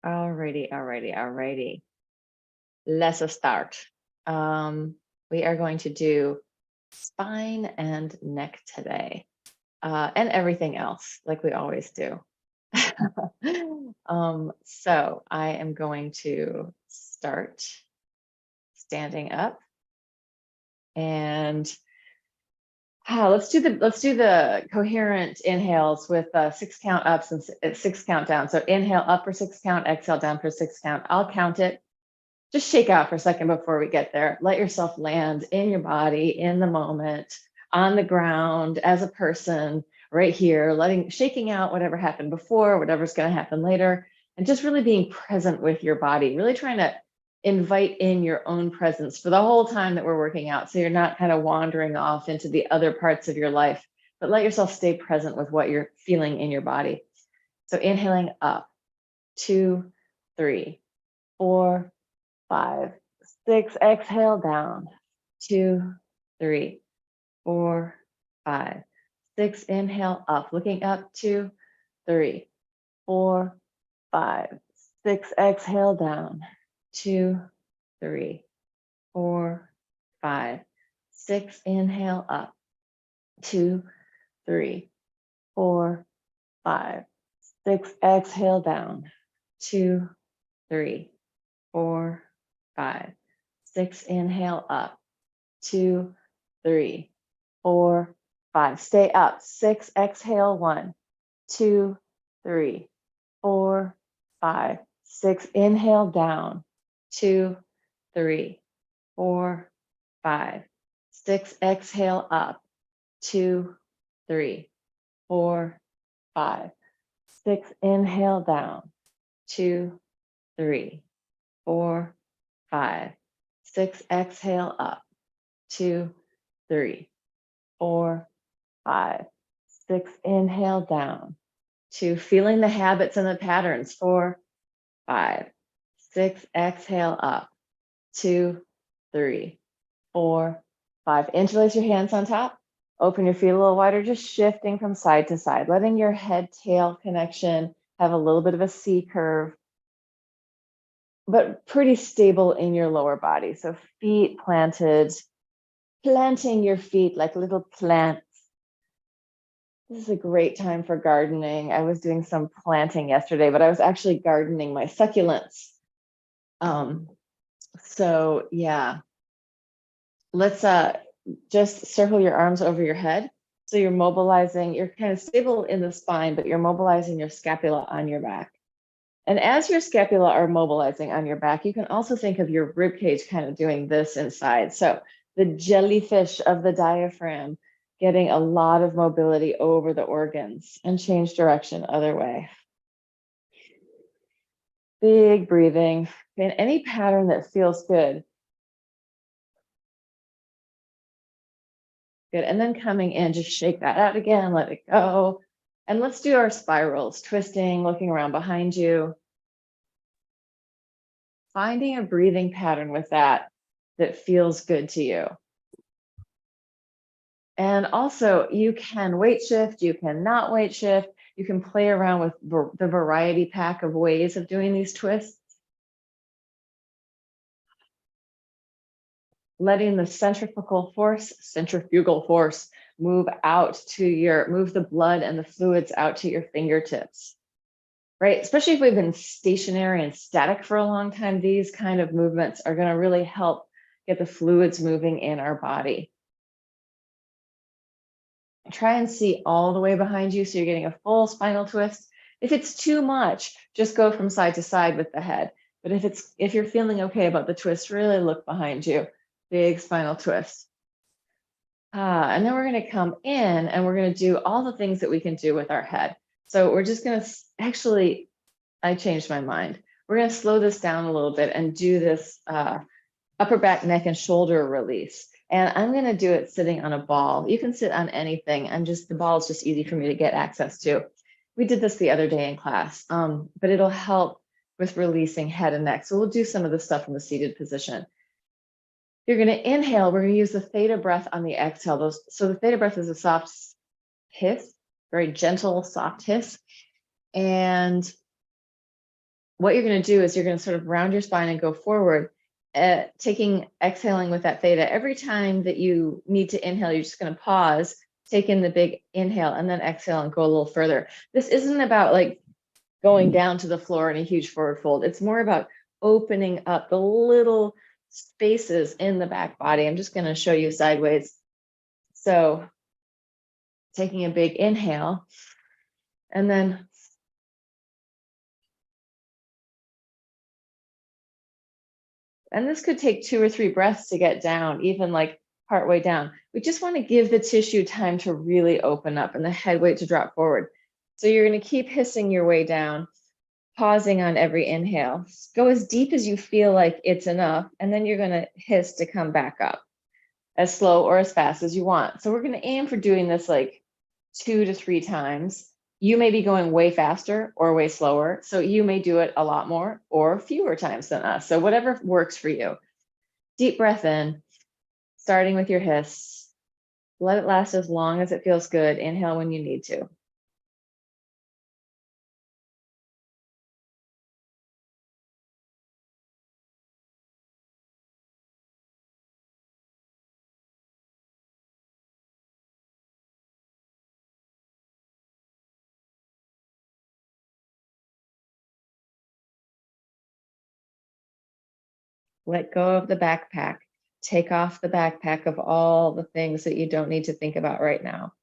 Alrighty. Let's start. We are going to do spine and neck today, and everything else, like we always do. So I am going to start standing up, and let's do the coherent inhales with 6 count ups and 6 count down. So inhale up for 6 count, exhale down for 6 count. I'll count it. Just shake out for a second before we get there. Let yourself land in your body, in the moment, on the ground, as a person, right here, shaking out whatever happened before, whatever's going to happen later, and just really being present with your body, really trying to invite in your own presence for the whole time that we're working out. So you're not kind of wandering off into the other parts of your life, but let yourself stay present with what you're feeling in your body. So inhaling up, 2, 3, 4, 5, 6, exhale down, 2, 3, 4, 5, 6, inhale up, looking up, 2, 3, 4, 5, 6, exhale down, 2, 3, 4, 5, 6, inhale up, 2, 3, 4, 5, 6, exhale down, 2, 3, 4, 5, 6, inhale up, 2, 3, 4, 5, stay up, 6, exhale, 1, 2, 3, 4, 5, 6, inhale down, 2, 3, 4, 5, 6, exhale up, 2, 3, 4, 5, 6, inhale down, 2, 3, 4, 5, 6, exhale up, 2, 3, 4, 5, 6, inhale down, 2, feeling the habits and the patterns, 4, 5, 6, exhale up, 2, 3, 4, 5, interlace your hands on top, open your feet a little wider, just shifting from side to side, letting your head tail connection have a little bit of a C curve, but pretty stable in your lower body. So feet planted, planting your feet like little plants. This is a great time for gardening. I was doing some planting yesterday, but I was actually gardening my succulents. So yeah, let's just circle your arms over your head. So you're mobilizing, you're kind of stable in the spine, but you're mobilizing your scapula on your back. And as your scapula are mobilizing on your back, you can also think of your rib cage kind of doing this inside. So the jellyfish of the diaphragm getting a lot of mobility over the organs, and change direction other way. Big breathing in any pattern that feels good. Good, and then coming in, just shake that out again, let it go. And let's do our spirals, twisting, looking around behind you. Finding a breathing pattern with that feels good to you. And also, you can weight shift, you can not weight shift, you can play around with the variety pack of ways of doing these twists. Letting the centrifugal force move out to move the blood and the fluids out to your fingertips. Right? Especially if we've been stationary and static for a long time, these kind of movements are going to really help get the fluids moving in our body. Try and see all the way behind you so you're getting a full spinal twist. If it's too much, just go from side to side with the head. But if you're feeling okay about the twist, really look behind you. Big spinal twist. And then we're going to come in and we're going to do all the things that we can do with our head. So we're just going to actually, I changed my mind. We're going to slow this down a little bit and do this upper back, neck, and shoulder release. And I'm going to do it sitting on a ball. You can sit on anything. The ball is just easy for me to get access to. We did this the other day in class, but it'll help with releasing head and neck. So we'll do some of the stuff in the seated position. You're going to inhale. We're going to use the theta breath on the exhale. So the theta breath is a soft hiss, very gentle, soft hiss. And what you're going to do is you're going to sort of round your spine and go forward, exhaling with that theta. Every time that you need to inhale, you're just going to pause, take in the big inhale, and then exhale and go a little further. This isn't about like going down to the floor in a huge forward fold. It's more about opening up the little spaces in the back body. I'm just going to show you sideways. So taking a big inhale, and then this could take 2 or 3 breaths to get down, even like partway down. We just want to give the tissue time to really open up and the head weight to drop forward. So you're going to keep hissing your way down, pausing on every inhale. Go as deep as you feel like it's enough, and then you're going to hiss to come back up as slow or as fast as you want. So we're going to aim for doing this like 2 to 3 times. You may be going way faster or way slower. So you may do it a lot more or fewer times than us. So whatever works for you. Deep breath in, starting with your hiss. Let it last as long as it feels good. Inhale when you need to. Let go of the backpack. Take off the backpack of all the things that you don't need to think about right now.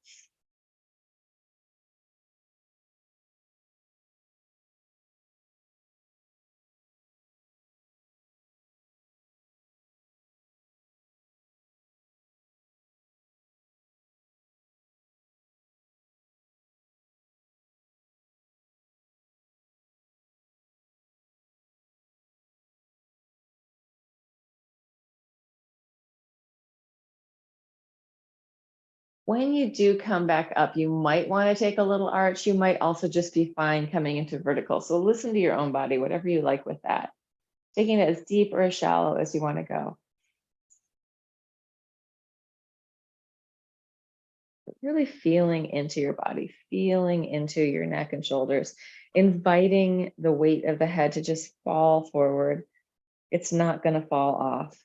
When you do come back up, you might want to take a little arch. You might also just be fine coming into vertical. So listen to your own body, whatever you like with that. Taking it as deep or as shallow as you want to go. Really feeling into your body, feeling into your neck and shoulders, inviting the weight of the head to just fall forward. It's not going to fall off.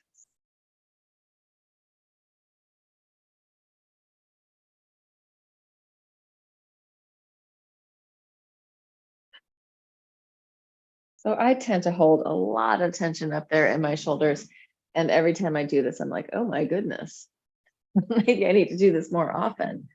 So I tend to hold a lot of tension up there in my shoulders. And every time I do this, I'm like, oh my goodness, maybe I need to do this more often.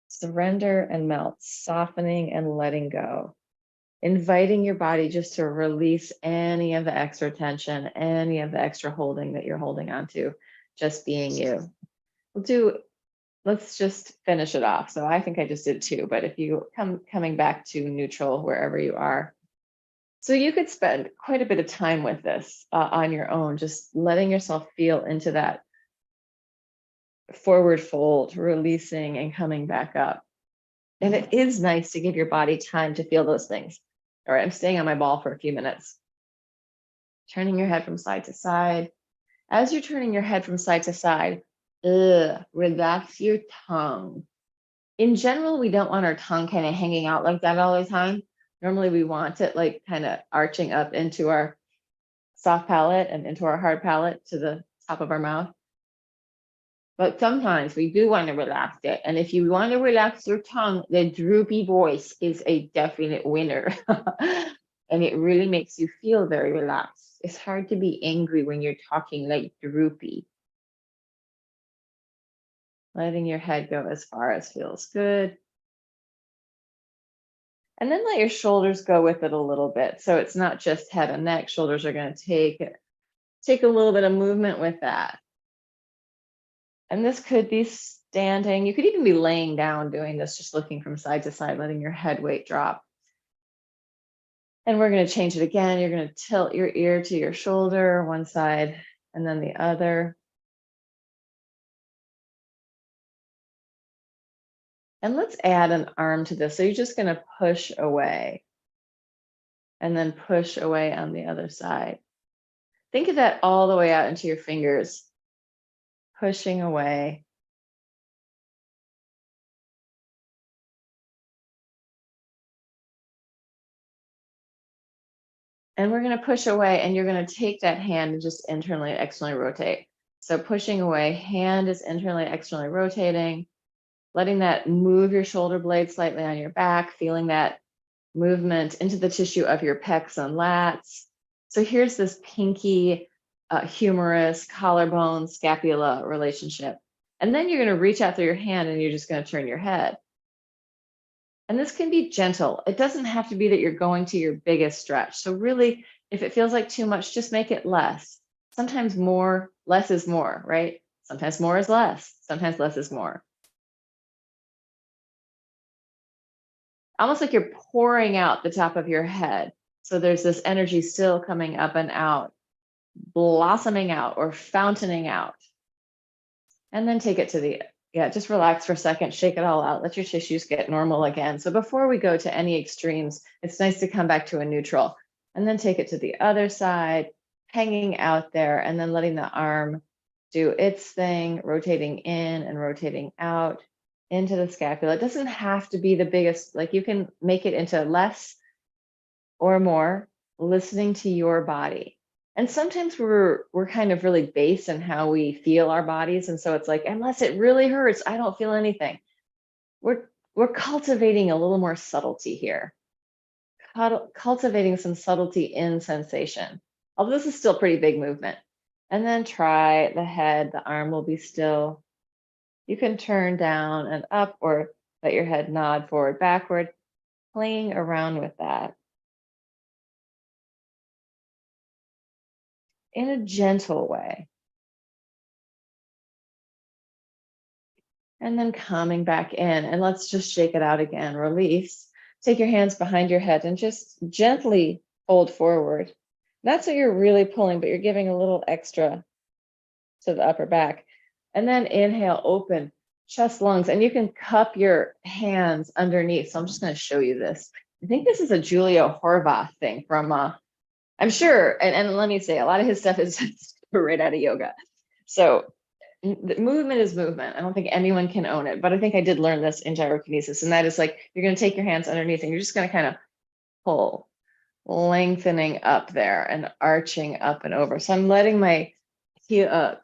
Surrender and melt, softening and letting go. Inviting your body just to release any of the extra tension, any of the extra holding that you're holding on to, just being you. Let's just finish it off. So I think I just did 2, but if you coming back to neutral wherever you are. So you could spend quite a bit of time with this on your own, just letting yourself feel into that forward fold, releasing and coming back up. And it is nice to give your body time to feel those things. All right, I'm staying on my ball for a few minutes. Turning your head from side to side. As you're turning your head from side to side, relax your tongue. In general, we don't want our tongue kind of hanging out like that all the time. Normally we want it like kind of arching up into our soft palate and into our hard palate to the top of our mouth. But sometimes we do want to relax it. And if you want to relax your tongue, the droopy voice is a definite winner. And it really makes you feel very relaxed. It's hard to be angry when you're talking like droopy. Letting your head go as far as feels good. And then let your shoulders go with it a little bit. So it's not just head and neck. Shoulders are going to take a little bit of movement with that. And this could be standing. You could even be laying down doing this, just looking from side to side, letting your head weight drop. And we're going to change it again. You're going to tilt your ear to your shoulder, one side and then the other. And let's add an arm to this. So you're just going to push away and then push away on the other side. Think of that all the way out into your fingers, pushing away And we're going to push away, and you're going to take that hand and just internally, externally rotate. So pushing away, hand is internally, externally rotating, letting that move your shoulder blade slightly on your back, feeling that movement into the tissue of your pecs and lats. So here's this pinky, humerus, collarbone, scapula relationship. And then you're going to reach out through your hand and you're just going to turn your head. And this can be gentle. It doesn't have to be that you're going to your biggest stretch. So really, if it feels like too much, just make it less. Sometimes more, less is more, right? Sometimes more is less. Sometimes less is more. Almost like you're pouring out the top of your head. So there's this energy still coming up and out, blossoming out or fountaining out. And then take it to the, just relax for a second, shake it all out, let your tissues get normal again. So before we go to any extremes, it's nice to come back to a neutral and then take it to the other side, hanging out there, and then letting the arm do its thing, rotating in and rotating out into the scapula. It doesn't have to be the biggest, like you can make it into less or more, listening to your body. And sometimes we're kind of really based in how we feel our bodies. And so it's like, unless it really hurts, I don't feel anything. We're cultivating a little more subtlety here. Cultivating some subtlety in sensation. Although this is still pretty big movement. And then try the head, the arm will be still. You can turn down and up or let your head nod forward, backward, playing around with that. In a gentle way. And then coming back in, and let's just shake it out again, release. Take your hands behind your head and just gently fold forward. That's what you're really pulling, but you're giving a little extra to the upper back. And then inhale, open, chest, lungs, and you can cup your hands underneath. So I'm just going to show you this. I think this is a Julia Horvath thing from, I'm sure, and let me say, a lot of his stuff is right out of yoga. So the movement is movement. I don't think anyone can own it, but I think I did learn this in gyrokinesis, and that is like, you're going to take your hands underneath and you're just going to kind of pull, lengthening up there and arching up and over. So I'm letting my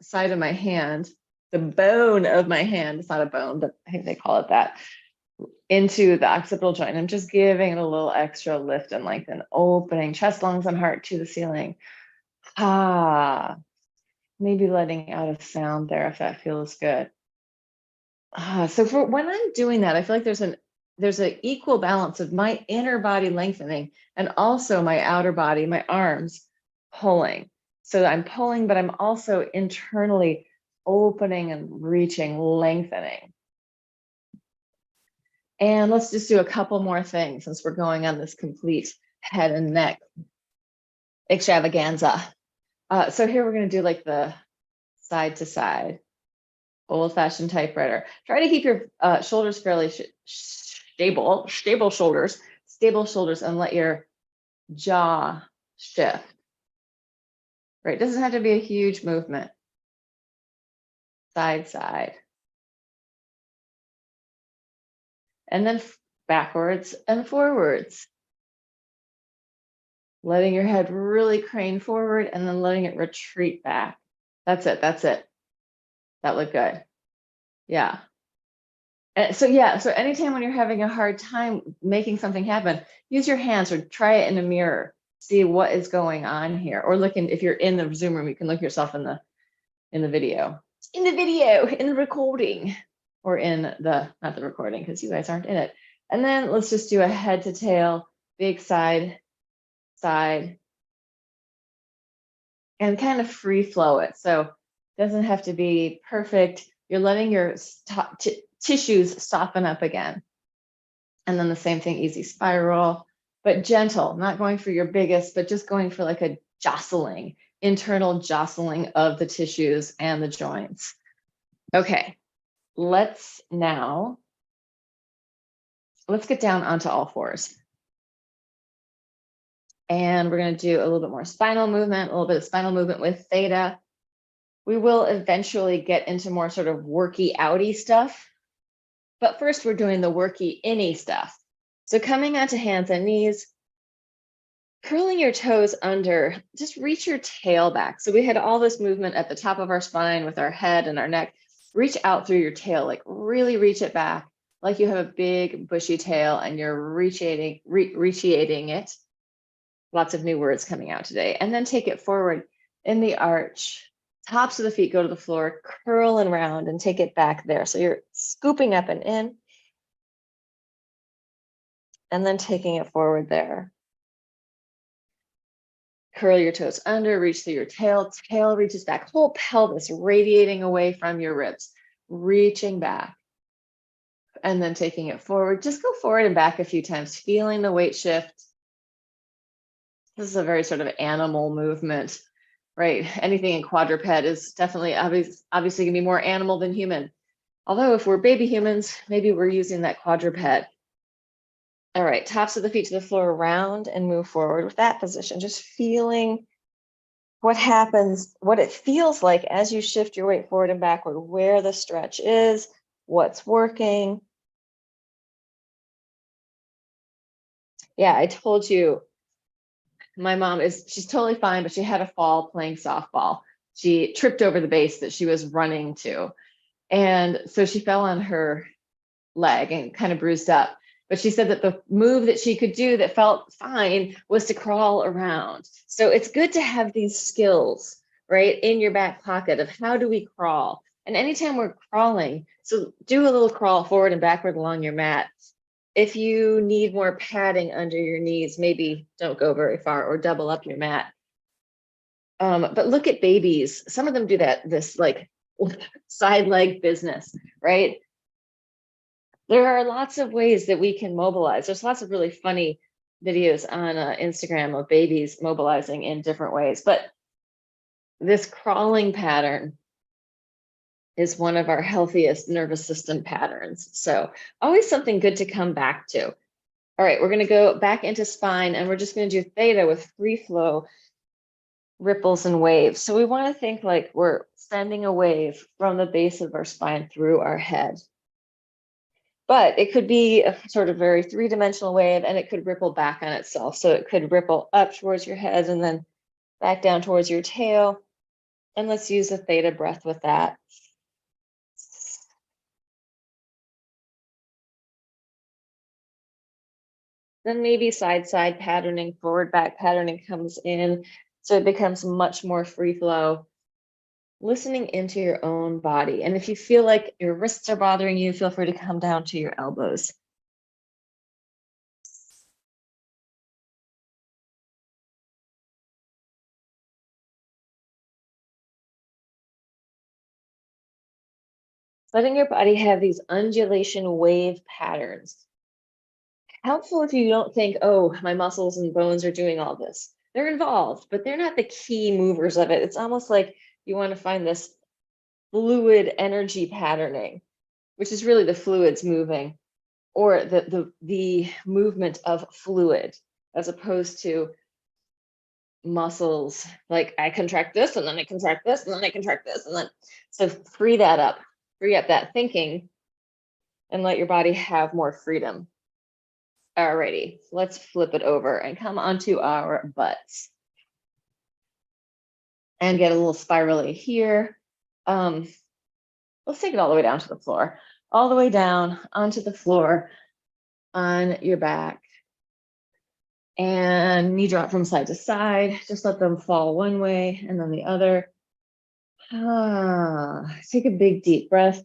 side of my hand, the bone of my hand, it's not a bone, but I think they call it that, into the occipital joint. I'm just giving it a little extra lift and lengthen, opening chest, lungs, and heart to the ceiling. Maybe letting out a sound there if that feels good. So for when I'm doing that, I feel like there's an equal balance of my inner body lengthening and also my outer body, my arms pulling. So I'm pulling, but I'm also internally opening and reaching, lengthening. And let's just do a couple more things since we're going on this complete head and neck extravaganza. So here we're going to do like the side to side, old-fashioned typewriter. Try to keep your shoulders fairly stable shoulders, and let your jaw shift. Right, it doesn't have to be a huge movement. Side, side. And then backwards and forwards. Letting your head really crane forward and then letting it retreat back. That's it. That looked good. Yeah. And so anytime when you're having a hard time making something happen, use your hands or try it in a mirror. See what is going on here. Or if you're in the Zoom room, you can look yourself in the video. In the recording. Or in not the recording, because you guys aren't in it. And then let's just do a head to tail, big side, and kind of free flow it. So it doesn't have to be perfect. You're letting your tissues soften up again. And then the same thing, easy spiral, but gentle, not going for your biggest, but just going for like a jostling, internal jostling of the tissues and the joints. Okay. Let's get down onto all fours. And we're going to do a little bit more spinal movement, a little bit of spinal movement with theta. We will eventually get into more sort of worky outy stuff. But first we're doing the worky inny stuff. So coming onto hands and knees, Curling your toes under, just reach your tail back. So we had all this movement at the top of our spine with our head and our neck. Reach out through your tail, like really reach it back, like you have a big bushy tail and you're reachiating it. Lots of new words coming out today. And then take it forward in the arch. Tops of the feet go to the floor, curl and round and take it back there. So you're scooping up and in, and then taking it forward there. Curl your toes under, reach through your tail. Tail reaches back, whole pelvis radiating away from your ribs, reaching back. And then taking it forward. Just go forward and back a few times, feeling the weight shift. This is a very sort of animal movement, right? Anything in quadruped is definitely obviously going to be more animal than human. Although if we're baby humans, maybe we're using that quadruped. All right, tops of the feet to the floor, round and move forward with that position. Just feeling what happens, what it feels like as you shift your weight forward and backward, where the stretch is, what's working. Yeah, I told you, my mom she's totally fine, but she had a fall playing softball. She tripped over the base that she was running to. And so she fell on her leg and kind of bruised up. But she said that the move that she could do that felt fine was to crawl around. So it's good to have these skills, right, in your back pocket of how do we crawl? And anytime we're crawling, so do a little crawl forward and backward along your mat. If you need more padding under your knees, maybe don't go very far or double up your mat. But look at babies. Some of them do this like side leg business, right? There are lots of ways that we can mobilize. There's lots of really funny videos on Instagram of babies mobilizing in different ways. But this crawling pattern is one of our healthiest nervous system patterns. So always something good to come back to. All right, we're going to go back into spine and we're just going to do theta with free flow ripples and waves. So we want to think like we're sending a wave from the base of our spine through our head. But it could be a sort of very three-dimensional wave and it could ripple back on itself. So it could ripple up towards your head and then back down towards your tail. And let's use a theta breath with that. Then maybe side-side patterning, forward-back patterning comes in. So it becomes much more free flow. Listening into your own body. And if you feel like your wrists are bothering you, feel free to come down to your elbows. Letting your body have these undulation wave patterns. Helpful if you don't think, oh, my muscles and bones are doing all this. They're involved, but they're not the key movers of it. It's almost like you want to find this fluid energy patterning, which is really the fluids moving, or the movement of fluid, as opposed to muscles. Like I contract this and then I contract this and then I contract this and then, so free up that thinking and let your body have more freedom. Alrighty, let's flip it over and come onto our butts and get a little spirally here. Let's take it all the way down to the floor, all the way down onto the floor on your back. And knee drop from side to side. Just let them fall one way and then the other. Take a big deep breath.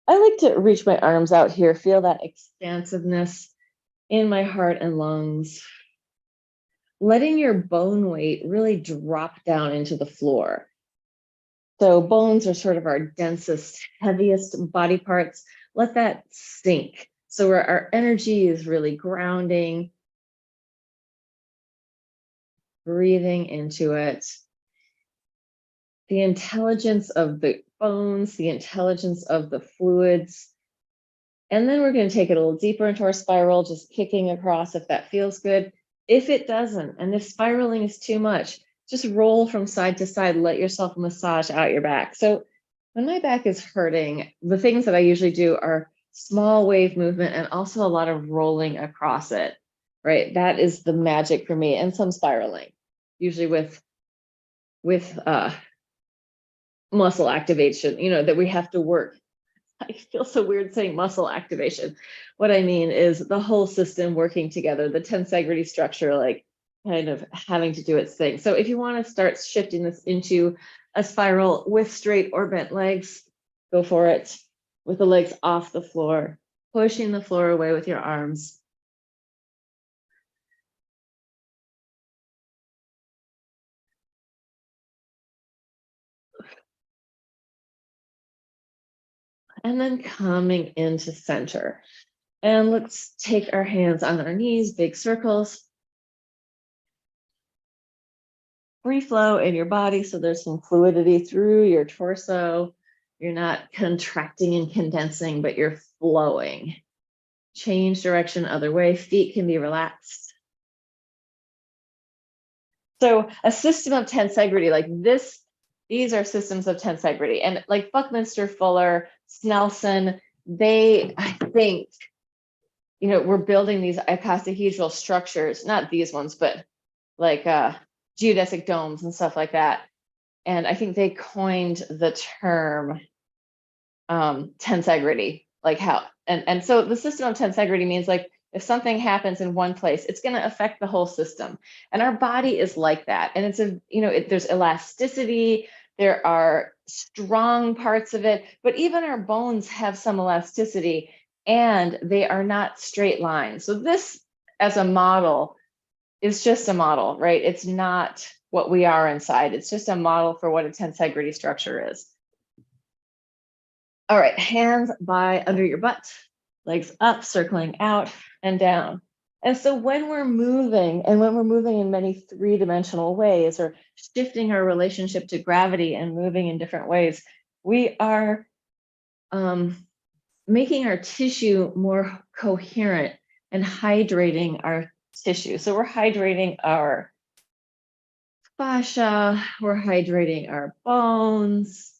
I like to reach my arms out here, feel that expansiveness in my heart and lungs. Letting your bone weight really drop down into the floor. So bones are sort of our densest, heaviest body parts. Let that sink. So our energy is really grounding. Breathing into it. The intelligence of the bones, the intelligence of the fluids. And then we're going to take it a little deeper into our spiral, just kicking across if that feels good. If it doesn't, and if spiraling is too much, just roll from side to side, let yourself massage out your back. So when my back is hurting, the things that I usually do are small wave movement and also a lot of rolling across it. right? That is the magic for me, and some spiraling, usually with muscle activation, that we have to work. I feel so weird saying muscle activation. What I mean is the whole system working together, the tensegrity structure, like kind of having to do its thing. So if you want to start shifting this into a spiral with straight or bent legs, go for it. With the legs off the floor, pushing the floor away with your arms. And then coming into center. And let's take our hands on our knees, big circles. Free flow in your body, so there's some fluidity through your torso. You're not contracting and condensing, but you're flowing. Change direction other way. Feet can be relaxed. So a system of tensegrity like this, these are systems of tensegrity. And like Buckminster Fuller, Snelson, I think, we're building these icosahedral structures, not these ones, but like geodesic domes and stuff like that. And I think they coined the term tensegrity, like how, and so the system of tensegrity means like if something happens in one place, it's going to affect the whole system. And our body is like that. And it's there's elasticity, there are strong parts of it, but even our bones have some elasticity and they are not straight lines. So this as a model is just a model, right? It's not what we are inside. It's just a model for what a tensegrity structure is. All right, hands by under your butt, legs up, circling out and down. And so when we're moving, and when we're moving in many three-dimensional ways, or shifting our relationship to gravity and moving in different ways, we are making our tissue more coherent and hydrating our tissue. So we're hydrating our fascia, we're hydrating our bones.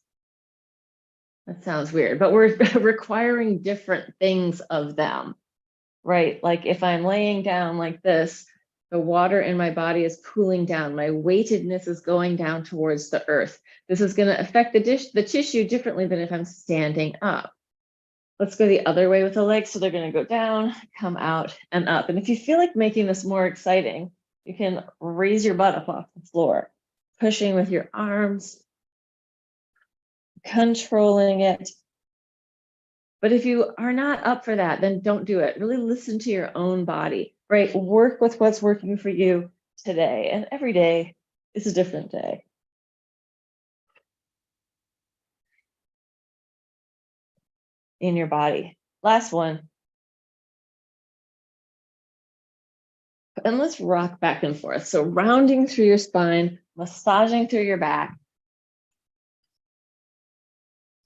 That sounds weird, but we're requiring different things of them, right? Like if I'm laying down like this, the water in my body is cooling down. My weightedness is going down towards the earth. This is going to affect the tissue differently than if I'm standing up. Let's go the other way with the legs. So they're going to go down, come out, and up. And if you feel like making this more exciting, you can raise your butt up off the floor, pushing with your arms, controlling it. But if you are not up for that, then don't do it. Really listen to your own body, right? Work with what's working for you today. And every day is a different day. In your body. Last one. And let's rock back and forth. So rounding through your spine, massaging through your back.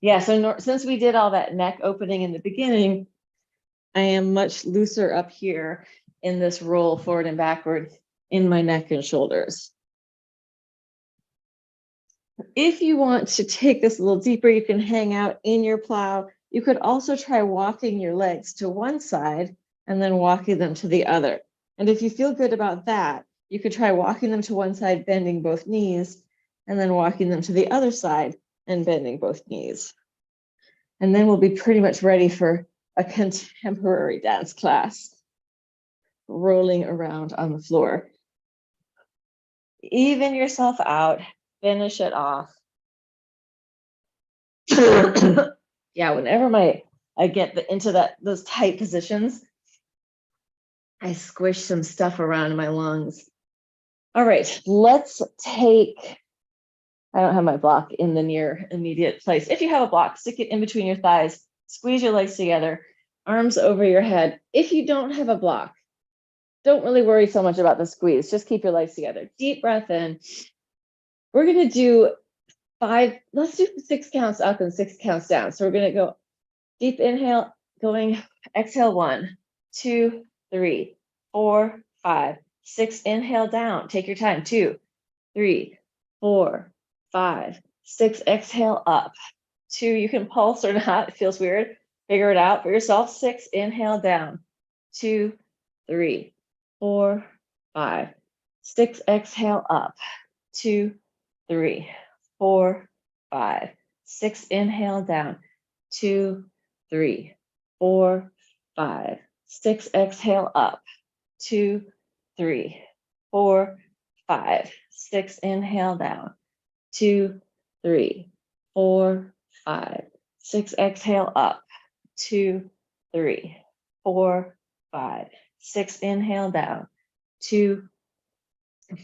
Yeah, so since we did all that neck opening in the beginning, I am much looser up here in this roll forward and backward in my neck and shoulders. If you want to take this a little deeper, you can hang out in your plow. You could also try walking your legs to one side and then walking them to the other. And if you feel good about that, you could try walking them to one side, bending both knees, and then walking them to the other side and bending both knees. And then we'll be pretty much ready for a contemporary dance class, rolling around on the floor. Even yourself out, finish it off. Yeah, whenever I get into those tight positions, I squish some stuff around my lungs. All right, let's take, I don't have my block in the near immediate place. If you have a block, stick it in between your thighs, squeeze your legs together, arms over your head. If you don't have a block, don't really worry so much about the squeeze. Just keep your legs together. Deep breath in. We're going to do 5, let's do 6 counts up and 6 counts down. So we're going to go deep inhale, going, exhale 1, 2, 3, 4, 5, 6. Inhale down. Take your time. 2, 3, 4, 5, 6. Exhale up. 2. You can pulse or not. It feels weird. Figure it out for yourself. 6. Inhale down. 2, 3, 4, 5, 6, exhale up, 2, 3, 4, 5, 6, inhale down, 2, 3, 4, 5, 6, exhale up, 2, 3, 4, 5, 6, inhale down, 2, 3, 4, 5, 6, exhale up, 2, 3, 4, 5, 6, inhale down, 2,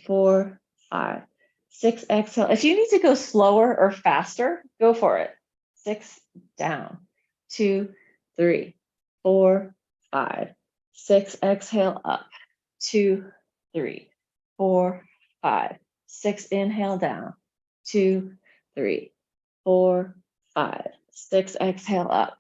4, 5, 6, exhale. If you need to go slower or faster, go for it. 6, down, 2, 3, 4, 5, 6, exhale up, 2, 3, 4, 5, 6, inhale down, 2, 3, 4, 5, 6, exhale up,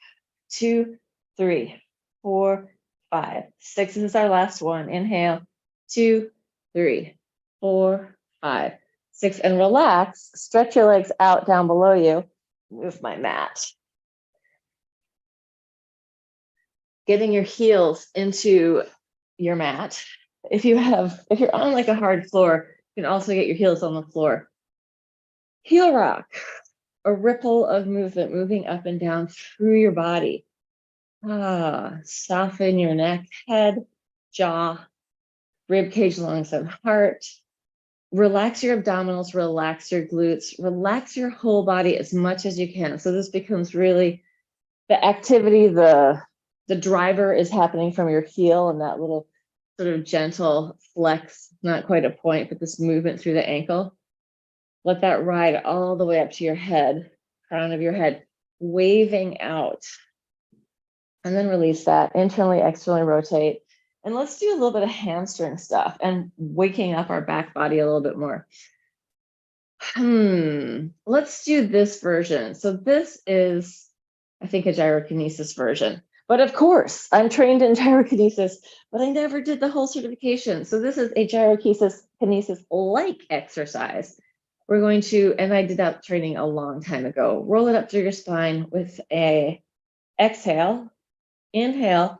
2, 3, 4, 5, 6. This is our last one. Inhale, 2, 3, 4, 5, 6, and relax. Stretch your legs out down below you. Move my mat. Getting your heels into your mat. If you're on like a hard floor, you can also get your heels on the floor. Heel rock, a ripple of movement, moving up and down through your body. Soften your neck, head, jaw, rib cage, lungs, and heart. Relax your abdominals, relax your glutes, relax your whole body as much as you can. So this becomes really the activity, the driver is happening from your heel and that little sort of gentle flex, not quite a point, but this movement through the ankle. Let that ride all the way up to your head, crown of your head, waving out. And then release that, internally, externally rotate. And let's do a little bit of hamstring stuff and waking up our back body a little bit more. Let's do this version. So this is, I think, a gyrokinesis version. But of course, I'm trained in gyrokinesis, but I never did the whole certification. So this is a gyrokinesis-like exercise. We're going to, and I did that training a long time ago, roll it up through your spine with a exhale. Inhale,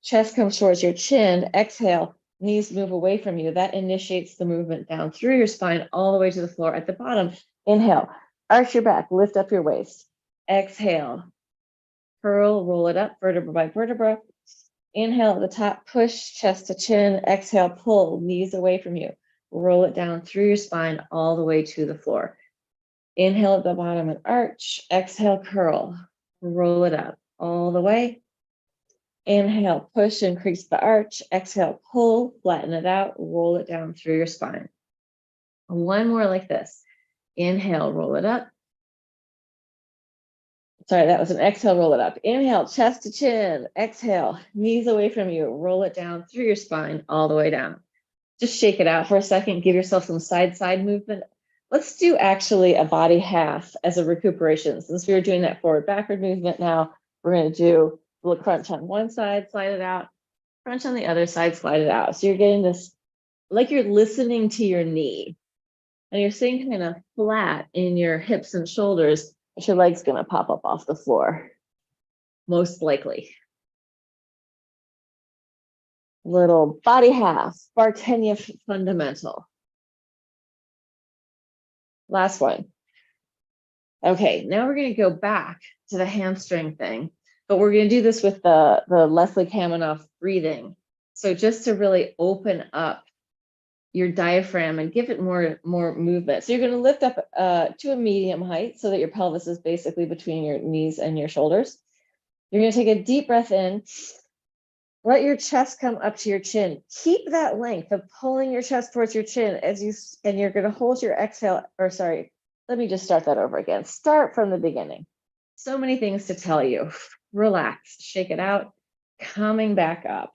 chest comes towards your chin. Exhale, knees move away from you. That initiates the movement down through your spine all the way to the floor. At the bottom, inhale, arch your back, lift up your waist. Exhale, curl, roll it up, vertebra by vertebra. Inhale at the top, push chest to chin. Exhale, pull knees away from you. Roll it down through your spine all the way to the floor. Inhale at the bottom and arch. Exhale, curl, roll it up all the way. Inhale, push, increase the arch. Exhale, pull, flatten it out, roll it down through your spine. One more like this. Inhale, roll it up. Sorry, that was an exhale, roll it up. Inhale, chest to chin. Exhale, knees away from you. Roll it down through your spine all the way down. Just shake it out for a second. Give yourself some side movement. Let's do actually a body half as a recuperation. Since we were doing that forward backward movement, now we're going to do a little crunch on one side, slide it out, crunch on the other side, slide it out. So you're getting this, like you're listening to your knee, and you're staying kind of flat in your hips and shoulders, but your leg's gonna pop up off the floor, most likely. Little body half, Bartenia fundamental. Last one. Okay, now we're gonna go back to the hamstring thing. But we're going to do this with the Leslie Kaminoff breathing. So just to really open up your diaphragm and give it more movement. So you're going to lift up to a medium height so that your pelvis is basically between your knees and your shoulders. You're going to take a deep breath in. Let your chest come up to your chin. Keep that length of pulling your chest towards your chin and you're going to hold your exhale, or sorry, let me just start that over again. Start from the beginning. So many things to tell you. Relax, shake it out, coming back up.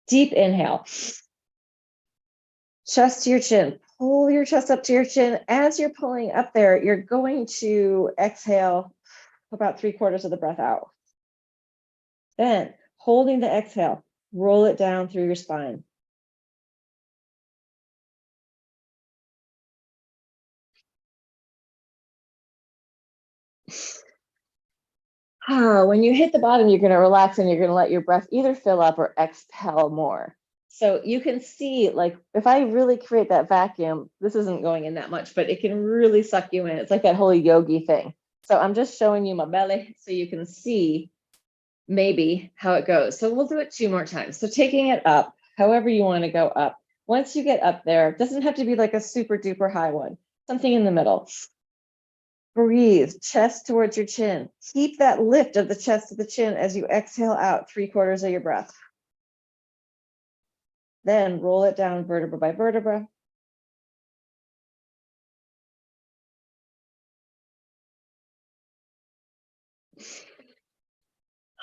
Deep inhale. Chest to your chin. Pull your chest up to your chin. As you're pulling up there, you're going to exhale about 3/4 of the breath out. Then, holding the exhale, roll it down through your spine. When you hit the bottom, you're going to relax and you're going to let your breath either fill up or exhale more. So you can see, like, if I really create that vacuum, this isn't going in that much, but it can really suck you in. It's like that whole yogi thing. So I'm just showing you my belly so you can see maybe how it goes. So we'll do it 2 more times. So taking it up, however you want to go up. Once you get up there, it doesn't have to be like a super duper high one, something in the middle. Breathe, chest towards your chin. Keep that lift of the chest to the chin as you exhale out 3/4 of your breath. Then roll it down vertebra by vertebra.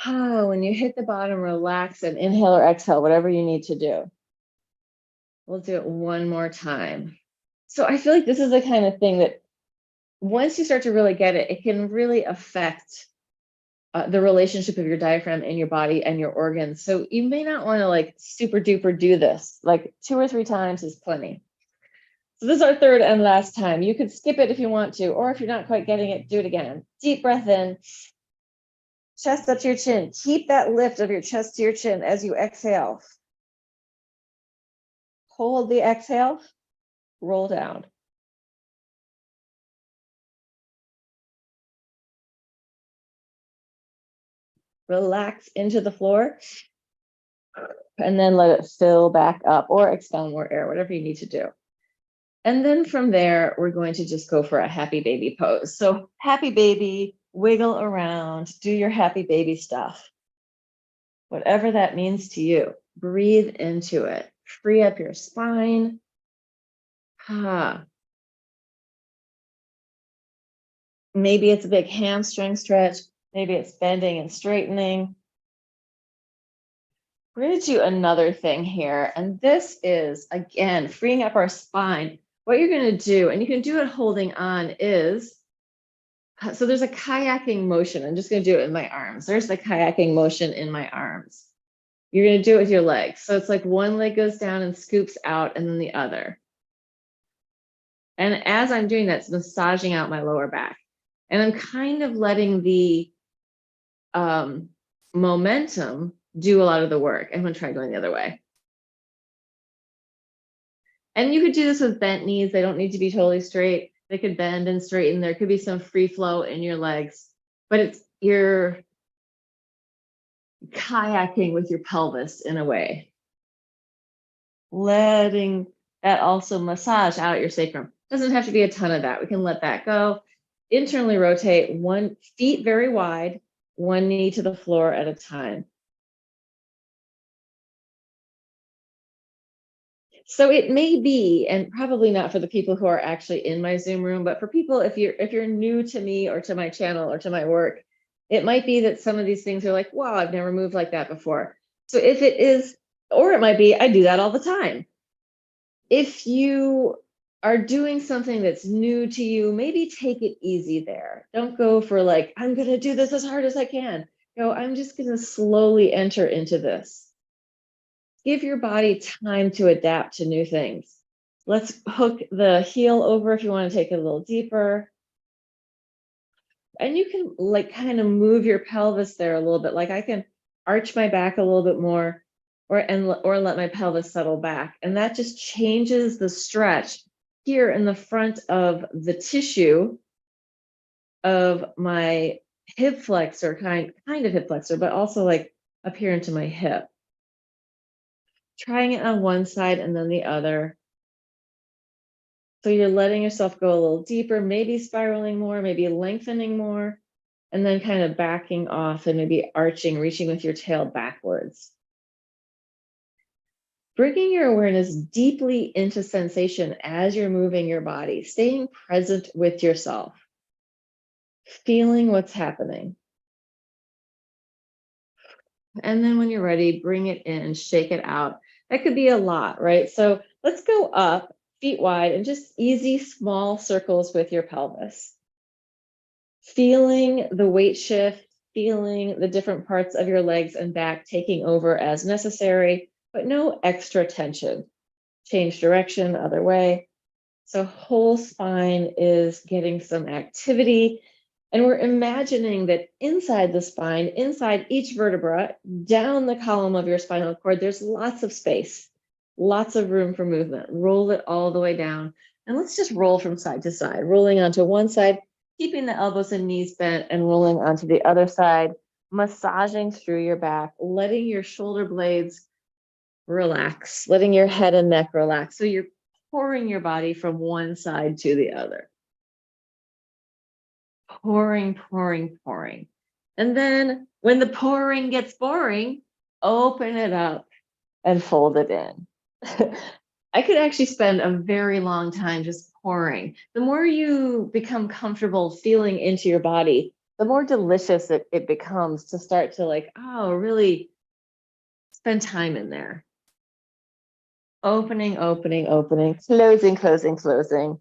When you hit the bottom, relax and inhale or exhale, whatever you need to do. We'll do it 1 more time. So I feel like this is the kind of thing that once you start to really get it, it can really affect the relationship of your diaphragm and your body and your organs. So you may not want to like super duper do this, like 2 or 3 times is plenty. So this is our 3rd and last time. You could skip it if you want to, or if you're not quite getting it, do it again. Deep breath in, chest up to your chin. Keep that lift of your chest to your chin as you exhale. Hold the exhale, roll down. Relax into the floor, and then let it fill back up or expel more air, whatever you need to do. And then from there, we're going to just go for a happy baby pose. So happy baby, wiggle around, do your happy baby stuff. Whatever that means to you, breathe into it. Free up your spine. Maybe it's a big hamstring stretch. Maybe it's bending and straightening. We're going to do another thing here. And this is, again, freeing up our spine. What you're going to do, and you can do it holding on, is, so there's a kayaking motion. I'm just going to do it in my arms. There's the kayaking motion in my arms. You're going to do it with your legs. So it's like one leg goes down and scoops out, and then the other. And as I'm doing that, it's massaging out my lower back. And I'm kind of letting the momentum do a lot of the work. I'm going to try going the other way. And you could do this with bent knees. They don't need to be totally straight. They could bend and straighten. There could be some free flow in your legs, but you're kayaking with your pelvis in a way. Letting that also massage out your sacrum. Doesn't have to be a ton of that. We can let that go. Internally rotate, 1 feet very wide, 1 knee to the floor at a time. So it may be, and probably not for the people who are actually in my Zoom room, but for people, if you're new to me or to my channel or to my work, it might be that some of these things are like, wow, I've never moved like that before. So if it is, or it might be, I do that all the time. If you are doing something that's new to you, maybe take it easy there. Don't go for like, I'm going to do this as hard as I can. No, I'm just going to slowly enter into this. Give your body time to adapt to new things. Let's hook the heel over if you want to take it a little deeper. And you can like kind of move your pelvis there a little bit. Like I can arch my back a little bit more or let my pelvis settle back. And that just changes the stretch here in the front of the tissue of my hip flexor, kind of hip flexor, but also like up here into my hip. Trying it on one side and then the other. So you're letting yourself go a little deeper, maybe spiraling more, maybe lengthening more, and then kind of backing off and maybe arching, reaching with your tail backwards. Bringing your awareness deeply into sensation as you're moving your body, staying present with yourself, feeling what's happening. And then when you're ready, bring it in, shake it out. That could be a lot, right? So let's go up, feet wide, and just easy small circles with your pelvis. Feeling the weight shift, feeling the different parts of your legs and back taking over as necessary, but no extra tension. Change direction, other way. So whole spine is getting some activity. And we're imagining that inside the spine, inside each vertebra, down the column of your spinal cord, there's lots of space. Lots of room for movement. Roll it all the way down. And let's just roll from side to side, rolling onto one side, keeping the elbows and knees bent, and rolling onto the other side, massaging through your back, letting your shoulder blades relax, letting your head and neck relax. So you're pouring your body from one side to the other. Pouring, pouring, pouring. And then when the pouring gets boring, open it up and fold it in. I could actually spend a very long time just pouring. The more you become comfortable feeling into your body, the more delicious it becomes to start to like, oh, really spend time in there. Opening, opening, opening, closing, closing, closing.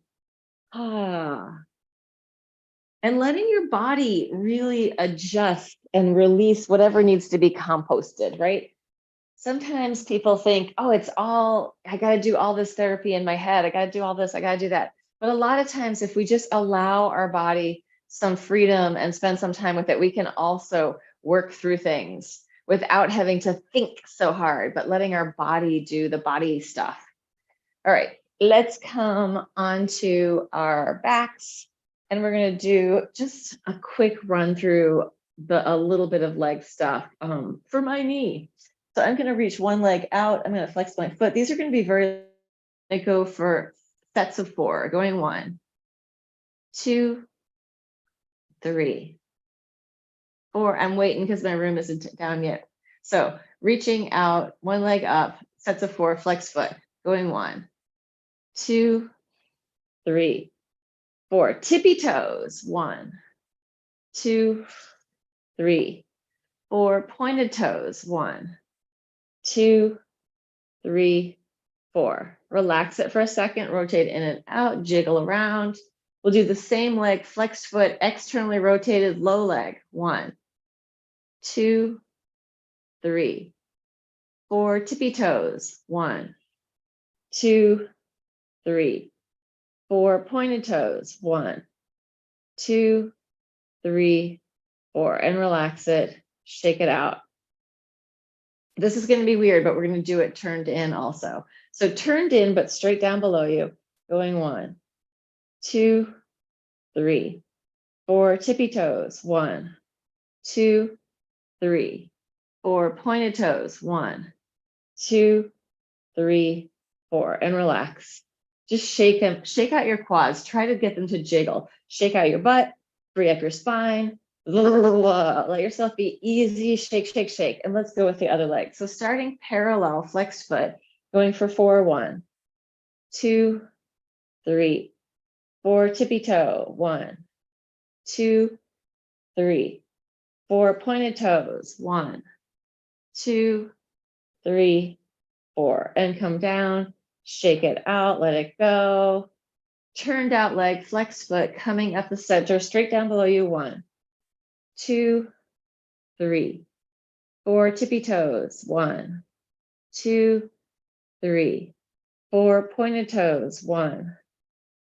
Ah. And letting your body really adjust and release whatever needs to be composted, right? Sometimes people think, oh, I got to do all this therapy in my head. I got to do all this. I got to do that. But a lot of times, if we just allow our body some freedom and spend some time with it, we can also work through things without having to think so hard, but letting our body do the body stuff. All right, let's come onto our backs. And we're going to do just a quick run through a little bit of leg stuff for my knee. So I'm going to reach one leg out. I'm going to flex my foot. These are going to be I go for sets of 4, going 1, 2, 3, 4. I'm waiting because my room isn't down yet. So reaching out, one leg up, sets of 4, flex foot, going 1, 2, 3, 4. Tippy toes, 1, 2, 3, 4. Pointed toes, 1, 2, 3, 4. Relax it for a second, rotate in and out, jiggle around. We'll do the same leg, flexed foot, externally rotated, low leg. 1, 2, 3, 4. Tippy toes. 1, 2, 3, 4. Pointed toes. 1, 2, 3, 4. And relax it, shake it out. This is going to be weird, but we're going to do it turned in also. So turned in, but straight down below you, going 1, 2, 3, 4. Tippy toes. 1, 2, 3, 4. Pointed toes. 1, 2, 3, 4. And relax. Just shake them, shake out your quads. Try to get them to jiggle. Shake out your butt, free up your spine. Let yourself be easy. Shake, shake, shake. And let's go with the other leg. So starting parallel, flexed foot, going for 4, 1, 2, 3, 4. Tippy toe. 1, 2, 3, 4. Pointed toes. 1, 2, 3, 4. And come down, shake it out, let it go. Turned out leg, flex foot, coming up the center, straight down below you. 1, 2, 3, 4. Tippy toes. 1, 2, 3, 4. Pointed toes. 1,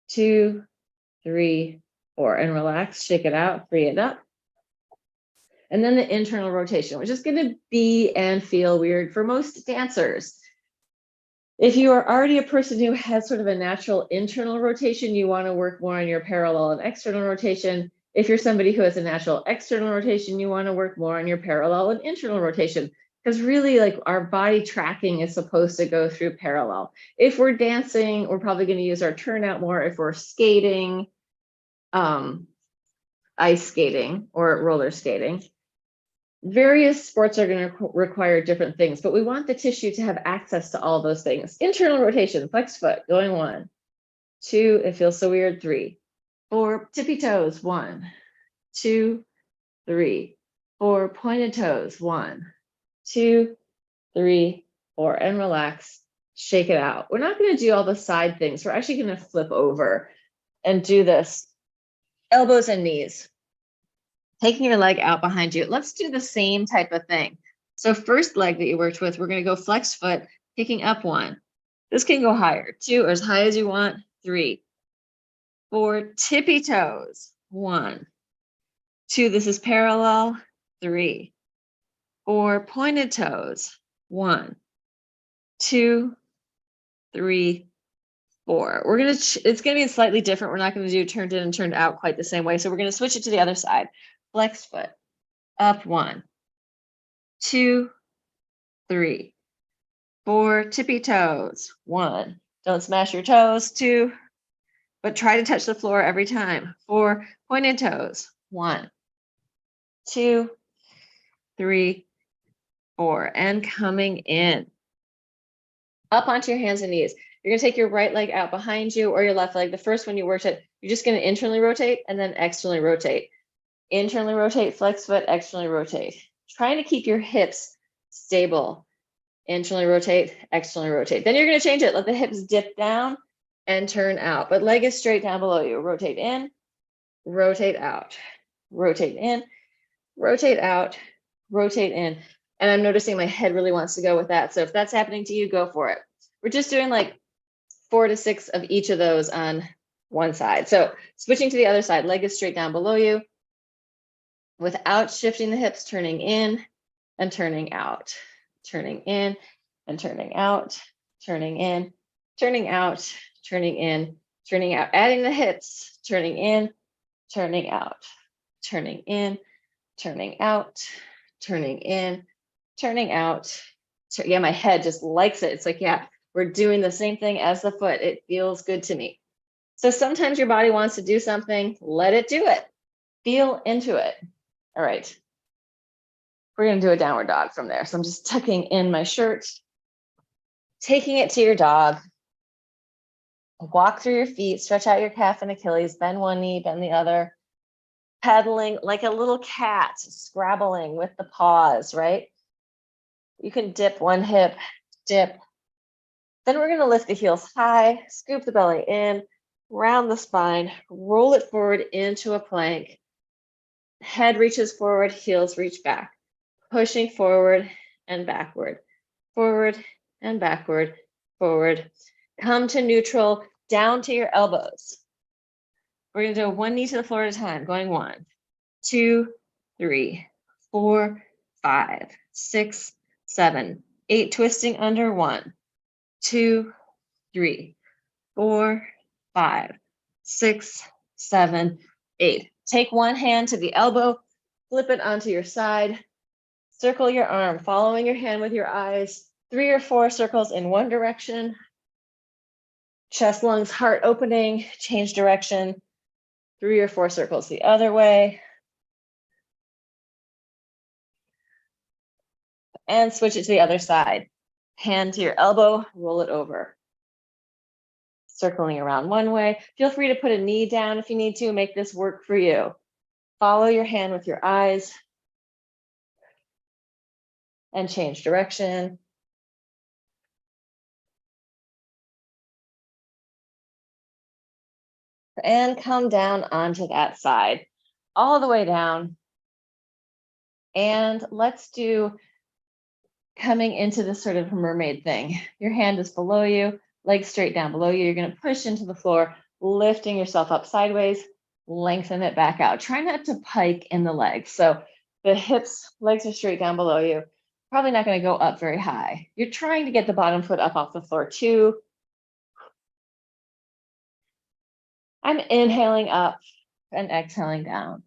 2, 3, 4. And relax, shake it out, free it up. And then the internal rotation, which is going to be and feel weird for most dancers. If you are already a person who has sort of a natural internal rotation, you want to work more on your parallel and external rotation. If you're somebody who has a natural external rotation, you want to work more on your parallel and internal rotation, because really, like, our body tracking is supposed to go through parallel. If we're dancing, we're probably going to use our turnout more. If we're skating, ice skating or roller skating, various sports are going to require different things, but we want the tissue to have access to all those things. Internal rotation, flex foot, going 1, 2, it feels so weird, 3, 4. Tippy toes. 1, 2, 3, 4. Pointed toes. 1, 2, 3, 4. And relax, shake it out. We're not going to do all the side things. We're actually going to flip over and do this. Elbows and knees. Taking your leg out behind you. Let's do the same type of thing. So first leg that you worked with, we're going to go flex foot, picking up 1. This can go higher. 2, or as high as you want. 3, 4. Tippy toes. 1, 2. This is parallel. 3, 4. Pointed toes. 1, 2, 3, 4. It's gonna be slightly different. We're not gonna do turned in and turned out quite the same way. So we're gonna switch it to the other side. Flex foot, up 1, 2, 3, 4, tippy toes, 1. Don't smash your toes, 2, but try to touch the floor every time. 4, pointed toes, 1, 2, 3, 4, and coming in. Up onto your hands and knees. You're gonna take your right leg out behind you or your left leg. The first one you worked it, you're just gonna internally rotate and then externally rotate. Internally rotate, flex foot, externally rotate. Trying to keep your hips stable. Internally rotate, externally rotate. Then you're gonna change it. Let the hips dip down and turn out, but leg is straight down below you. Rotate in, rotate out, rotate in, rotate out, rotate in. And I'm noticing my head really wants to go with that. So if that's happening to you, go for it. We're just doing like 4 to 6 of each of those on one side. So switching to the other side, leg is straight down below you without shifting the hips, turning in and turning out, turning in and turning out, turning in, turning out, turning in, turning out, adding the hips, turning in, turning out, turning in, turning out, turning in, turning out. Yeah, my head just likes it. It's like, yeah, we're doing the same thing as the foot. It feels good to me. So sometimes your body wants to do something, let it do it. Feel into it. All right. We're gonna do a downward dog from there. So I'm just tucking in my shirt, taking it to your dog. Walk through your feet, stretch out your calf and Achilles, bend one knee, bend the other. Paddling like a little cat, scrabbling with the paws, right? You can dip one hip, dip. Then we're gonna lift the heels high, scoop the belly in, round the spine, roll it forward into a plank. Head reaches forward, heels reach back, pushing forward and backward, forward and backward, forward. Come to neutral, down to your elbows. We're gonna do one knee to the floor at a time, going 1, 2, 3, 4, 5, 6, 7, 8, twisting under 1, 2, 3, 4, 5, 6, 7, 8. Take one hand to the elbow, flip it onto your side, circle your arm, following your hand with your eyes, 3 or 4 circles in one direction, chest, lungs, heart opening, change direction, 3 or 4 circles the other way. And switch it to the other side. Hand to your elbow, roll it over. Circling around one way. Feel free to put a knee down if you need to, make this work for you. Follow your hand with your eyes and change direction. And come down onto that side, all the way down. And let's do coming into this sort of mermaid thing. Your hand is below you, legs straight down below you. You're gonna push into the floor, lifting yourself up sideways, lengthen it back out. Try not to pike in the legs. So the hips, legs are straight down below you. Probably not gonna go up very high. You're trying to get the bottom foot up off the floor too. I'm inhaling up and exhaling down.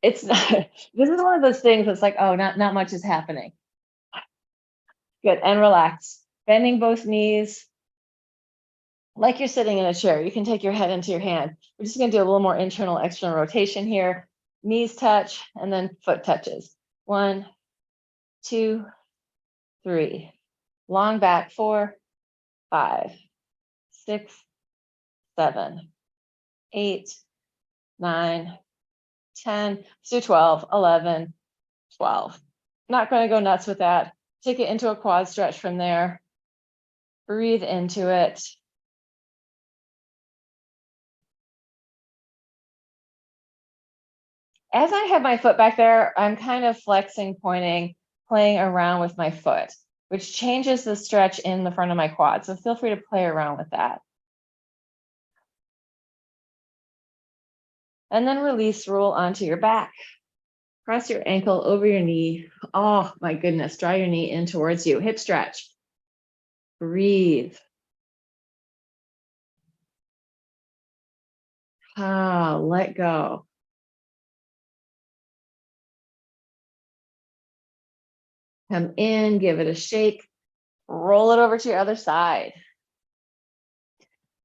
It's not, this is one of those things that's like, oh, not much is happening. Good, and relax. Bending both knees, like you're sitting in a chair. You can take your head into your hand. We're just gonna do a little more internal, external rotation here. Knees touch, and then foot touches. 1, 2, 3. Long back, 4, 5, 6, 7, 8, 9, 10, let's do 12, 11, 12. Not gonna go nuts with that. Take it into a quad stretch from there. Breathe into it. As I have my foot back there, I'm kind of flexing, pointing, playing around with my foot, which changes the stretch in the front of my quad. So feel free to play around with that. And then release, roll onto your back. Cross your ankle over your knee. Oh my goodness, draw your knee in towards you. Hip stretch. Breathe. Let go. Come in, give it a shake. Roll it over to your other side.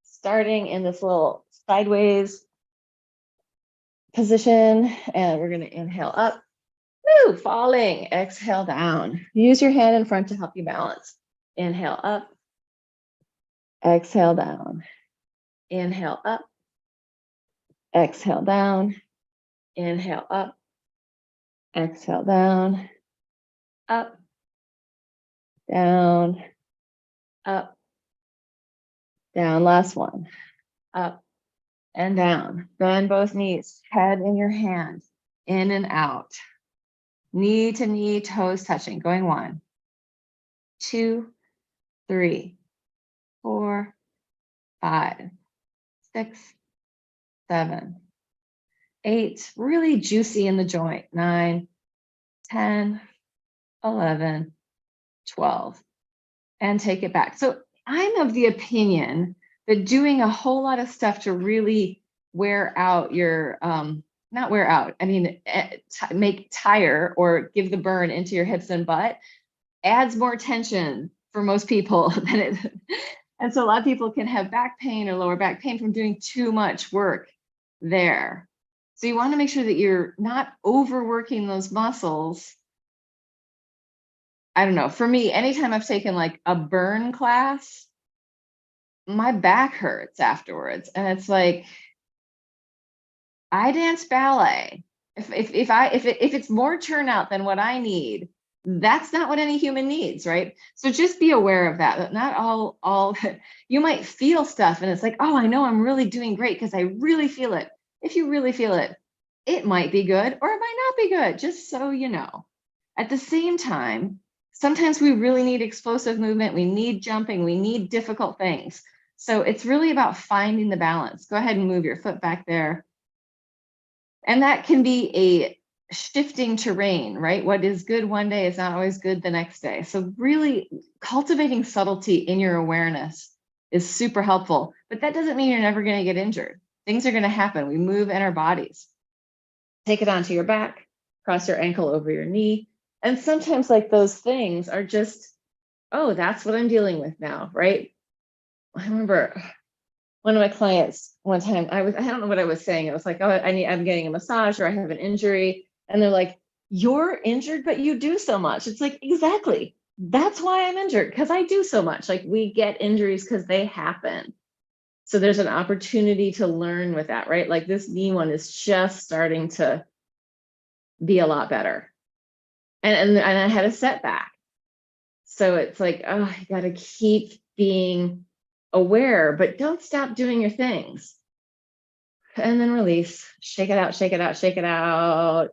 Starting in this little sideways position, and we're going to inhale up. Woo, falling. Exhale down. Use your hand in front to help you balance. Inhale up. Exhale down. Inhale up. Exhale down. Inhale up. Exhale down. Up. Down. Up. Down. Last one. Up and down. Bend both knees. Head in your hand. In and out. Knee to knee, toes touching. Going 1, 2, 3, 4, 5, 6, 7, 8. Really juicy in the joint. 9, 10, 11, 12. And take it back. So I'm of the opinion that doing a whole lot of stuff to really wear out your, not wear out, I mean, make tire or give the burn into your hips and butt adds more tension for most people than it. And so a lot of people can have back pain or lower back pain from doing too much work there. So you want to make sure that you're not overworking those muscles. I don't know, for me, anytime I've taken like a burn class, my back hurts afterwards. And it's like, I dance ballet. If it's more turnout than what I need, that's not what any human needs, right? So just be aware of that. Not all you might feel stuff and it's like, oh, I know I'm really doing great because I really feel it. If you really feel it, it might be good or it might not be good, just so you know. At the same time, sometimes we really need explosive movement. We need jumping. We need difficult things. So it's really about finding the balance. Go ahead and move your foot back there. And that can be a shifting terrain, right? What is good one day is not always good the next day. So really cultivating subtlety in your awareness is super helpful, but that doesn't mean you're never going to get injured. Things are going to happen. We move in our bodies. Take it onto your back, cross your ankle over your knee. And sometimes like those things are just, oh, that's what I'm dealing with now, right? I remember one of my clients one time, I don't know what I was saying. It was like, oh, I'm getting a massage or I have an injury. And they're like, you're injured, but you do so much. It's like, exactly. That's why I'm injured, because I do so much. Like we get injuries because they happen. So there's an opportunity to learn with that, right? Like this knee one is just starting to be a lot better. And I had a setback. So it's like, oh, you got to keep being aware, but don't stop doing your things. And then release, shake it out, shake it out, shake it out.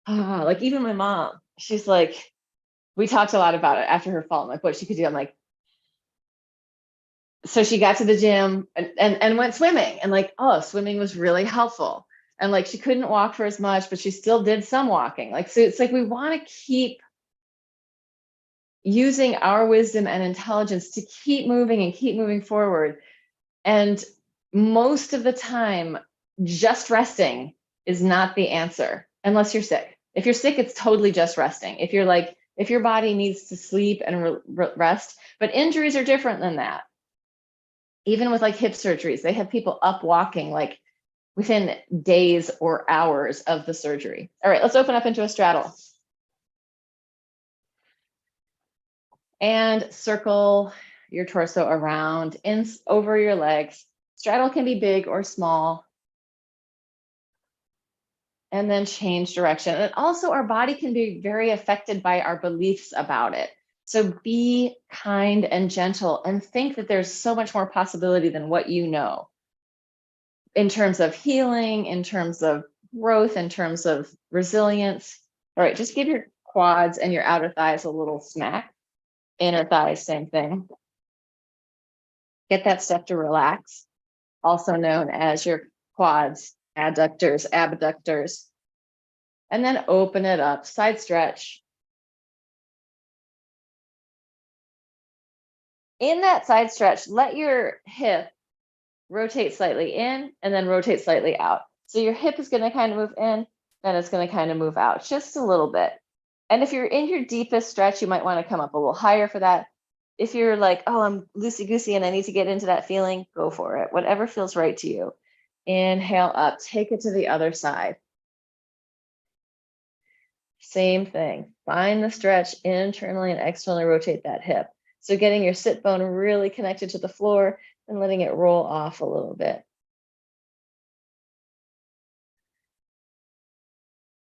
Like even my mom, she's like, we talked a lot about it after her fall, like what she could do. I'm like, so she got to the gym and went swimming, and like, oh, swimming was really helpful. And like, she couldn't walk for as much, but she still did some walking. Like, so it's like, we want to keep using our wisdom and intelligence to keep moving and keep moving forward. And most of the time, just resting is not the answer unless you're sick. If you're sick, it's totally just resting. If you're like, if your body needs to sleep and rest, but injuries are different than that. Even with like hip surgeries, they have people up walking like within days or hours of the surgery. All right, let's open up into a straddle. And circle your torso around in over your legs. Straddle can be big or small. And then change direction. And also our body can be very affected by our beliefs about it. So be kind and gentle and think that there's so much more possibility than what you know in terms of healing, in terms of growth, in terms of resilience. All right, just give your quads and your outer thighs a little smack. Inner thighs, same thing. Get that stuff to relax, also known as your quads, adductors, abductors. And then open it up, side stretch. In that side stretch, let your hip rotate slightly in and then rotate slightly out. So your hip is going to kind of move in, then it's going to kind of move out just a little bit. And if you're in your deepest stretch, you might want to come up a little higher for that. If you're like, oh, I'm loosey-goosey and I need to get into that feeling, go for it. Whatever feels right to you. Inhale up, take it to the other side. Same thing. Find the stretch internally and externally rotate that hip. So getting your sit bone really connected to the floor and letting it roll off a little bit.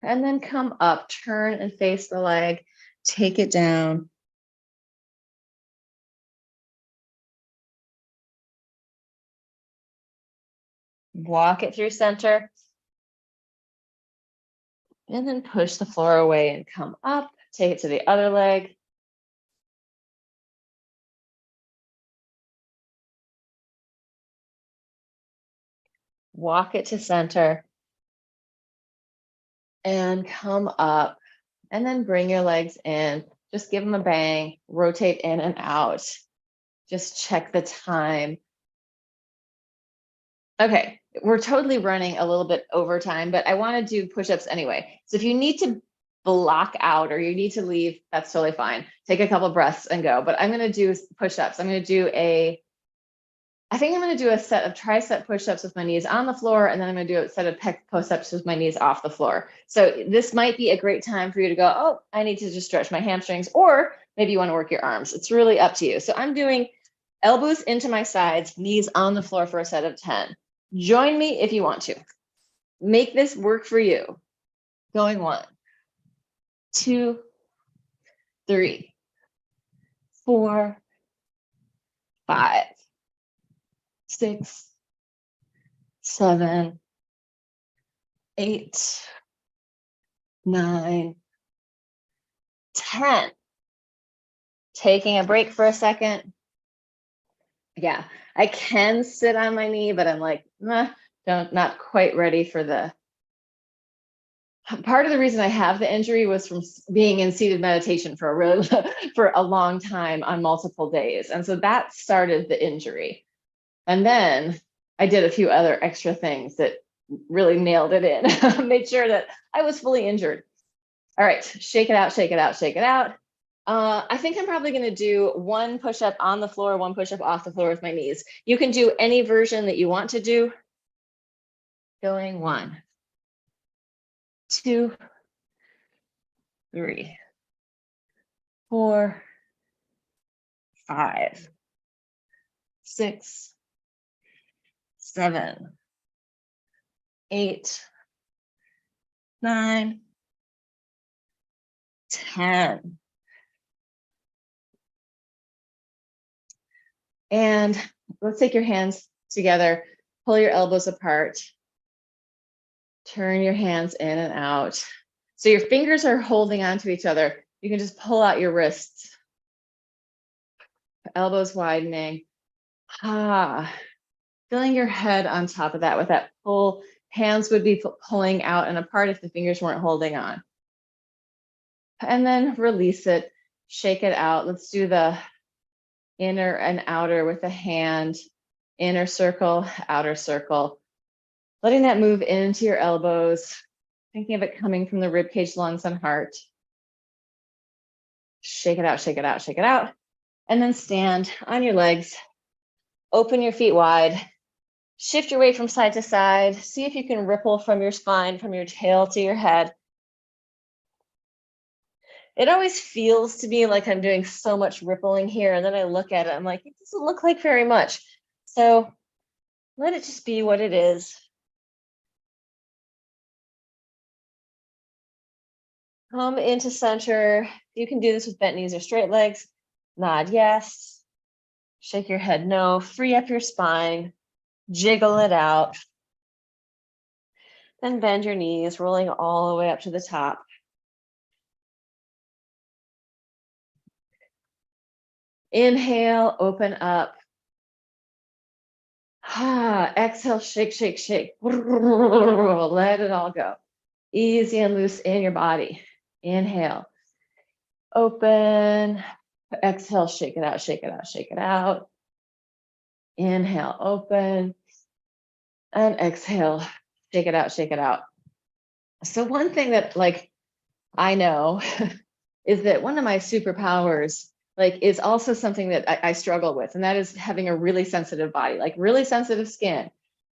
And then come up, turn and face the leg, take it down. Walk it through center. And then push the floor away and come up, take it to the other leg. Walk it to center. And come up. And then bring your legs in. Just give them a bang, rotate in and out. Just check the time. Okay, we're totally running a little bit over time, but I want to do push-ups anyway. So if you need to block out or you need to leave, that's totally fine. Take a couple breaths and go. But I'm going to do push-ups. I'm going to do I think I'm going to do a set of tricep push-ups with my knees on the floor, and then I'm going to do a set of pec push-ups with my knees off the floor. So this might be a great time for you to go, oh, I need to just stretch my hamstrings, or maybe you want to work your arms. It's really up to you. So I'm doing elbows into my sides, knees on the floor for a set of 10. Join me if you want to. Make this work for you. Going 1, 2, 3, 4, 5, 6, 7, 8, 9, 10. Taking a break for a second. Yeah, I can sit on my knee, but I'm like, not quite ready for the. Part of the reason I have the injury was from being in seated meditation for a long time on multiple days. And so that started the injury. And then I did a few other extra things that really nailed it in, made sure that I was fully injured. All right, shake it out, shake it out, shake it out. I think I'm probably going to do 1 push-up on the floor, 1 push-up off the floor with my knees. You can do any version that you want to do. Going 1, 2, 3, 4, 5, 6, 7, 8, 9, 10. And let's take your hands together, pull your elbows apart, turn your hands in and out. So your fingers are holding onto each other. You can just pull out your wrists, elbows widening. Feeling your head on top of that with that pull. Hands would be pulling out and apart if the fingers weren't holding on. And then release it, shake it out. Let's do the inner and outer with the hand, inner circle, outer circle. Letting that move into your elbows, thinking of it coming from the rib cage, lungs, and heart. Shake it out, shake it out, shake it out. And then stand on your legs, open your feet wide, shift your weight from side to side. See if you can ripple from your spine, from your tail to your head. It always feels to me like I'm doing so much rippling here. And then I look at it, I'm like, it doesn't look like very much. So let it just be what it is. Come into center. You can do this with bent knees or straight legs. Nod yes. Shake your head no. Free up your spine. Jiggle it out. Then bend your knees, rolling all the way up to the top. Inhale, open up. Exhale, shake, shake, shake. Let it all go. Easy and loose in your body. Inhale, open, exhale, shake it out, shake it out, shake it out. Inhale, open, and exhale, shake it out, shake it out. So one thing that like I know is that one of my superpowers like is also something that I struggle with, and that is having a really sensitive body, like really sensitive skin,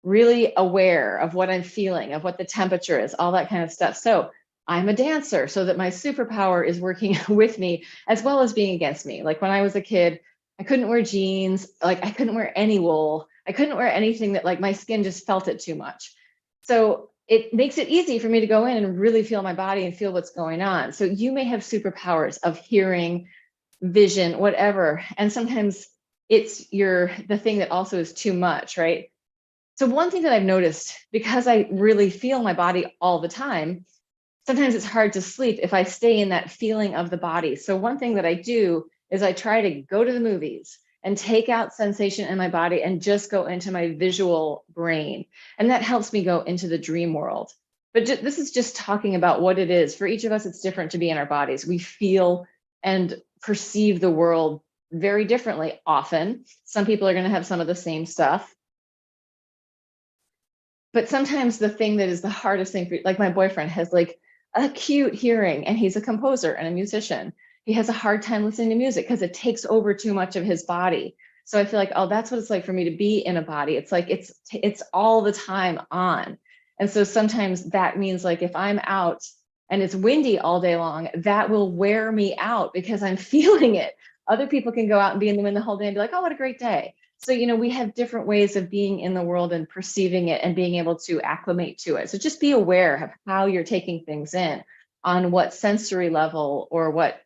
really aware of what I'm feeling, of what the temperature is, all that kind of stuff. So I'm a dancer, so that my superpower is working with me as well as being against me. Like when I was a kid, I couldn't wear jeans, like I couldn't wear any wool, I couldn't wear anything that like my skin just felt it too much. So it makes it easy for me to go in and really feel my body and feel what's going on. So you may have superpowers of hearing, vision, whatever. And sometimes it's the thing that also is too much, right? So one thing that I've noticed, because I really feel my body all the time, sometimes it's hard to sleep if I stay in that feeling of the body. So one thing that I do is I try to go to the movies and take out sensation in my body and just go into my visual brain. And that helps me go into the dream world. But this is just talking about what it is. For each of us, it's different to be in our bodies. We feel and perceive the world very differently often. Some people are going to have some of the same stuff. But sometimes the thing that is the hardest thing for, like my boyfriend has like acute hearing and he's a composer and a musician. He has a hard time listening to music because it takes over too much of his body. So I feel like, oh, that's what it's like for me to be in a body. It's like it's all the time on. And so sometimes that means like if I'm out and it's windy all day long, that will wear me out because I'm feeling it. Other people can go out and be in the wind the whole day and be like, oh, what a great day. So, we have different ways of being in the world and perceiving it and being able to acclimate to it. So just be aware of how you're taking things in, on what sensory level or what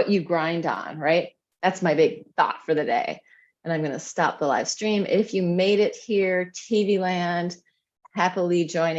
you grind on, right? That's my big thought for the day. And I'm going to stop the live stream. If you made it here, TV land, happily join